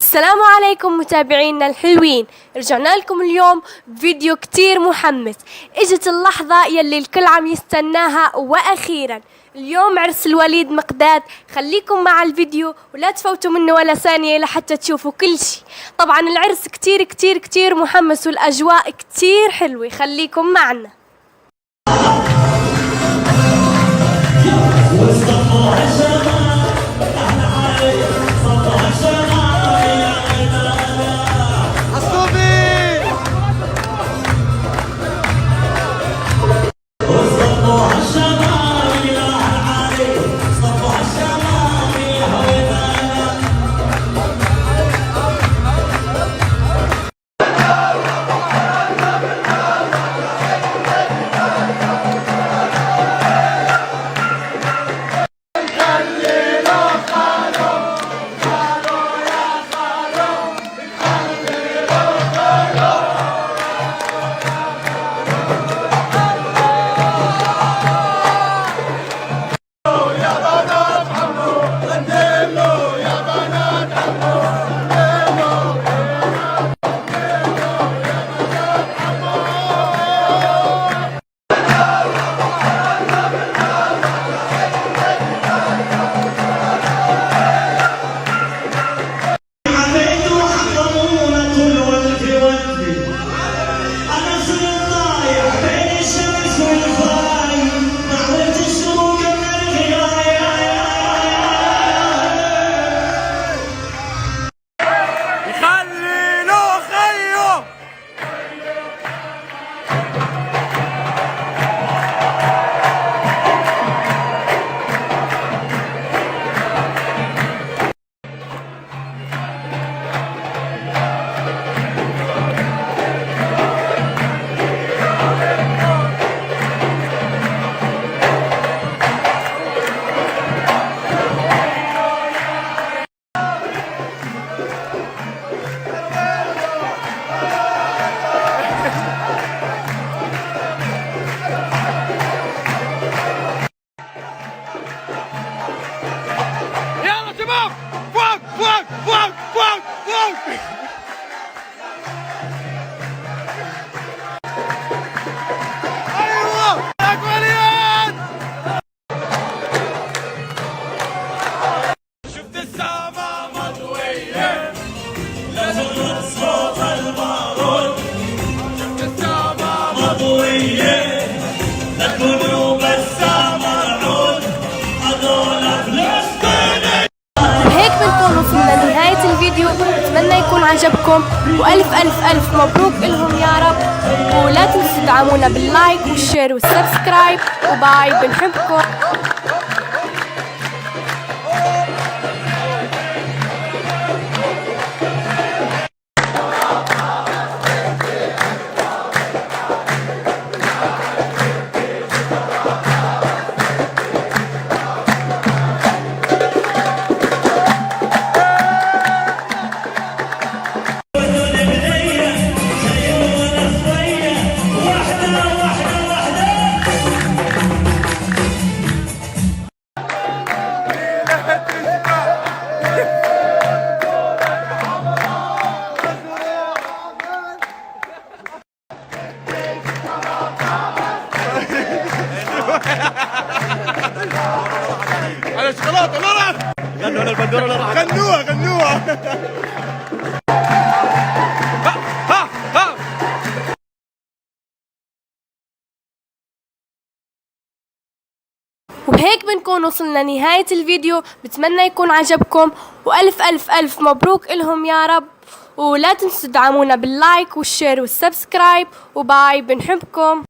السلام عليكم متابعينا الحلوين. رجعنا لكم اليوم بفيديو كتير محمس. اجت اللحظة يلي الكل عم يستناها واخيرا اليوم عرس الوليد مقداد. خليكم مع الفيديو ولا تفوتوا منه ولا ثانية لحتى تشوفوا كل شي. طبعا العرس كتير كتير كتير محمس والاجواء كتير حلوة، خليكم معنا. فوق فوق فوق فوق فوق. ايوه اكبريات. شفت السما مضوية لازم صوت البارود. شفت السما مضوية لقلوب السما عود هذول فلسطيني. هيك بنكون وصلنا لنهاية الفيديو، بتمنى يكون عجبكم وألف ألف ألف مبروك إلهم يا رب. ولا تنسوا تدعمونا باللايك والشير والسبسكرايب، وباي، بنحبكم. على الشوكولاته لا راح غنوا على البندوره لا راح غنوها غنوها. وهيك بنكون وصلنا لنهاية الفيديو، بتمنى يكون عجبكم وألف ألف ألف مبروك إلهم يا رب. ولا تنسوا تدعمونا باللايك والشير والسبسكرايب، وباي، بنحبكم.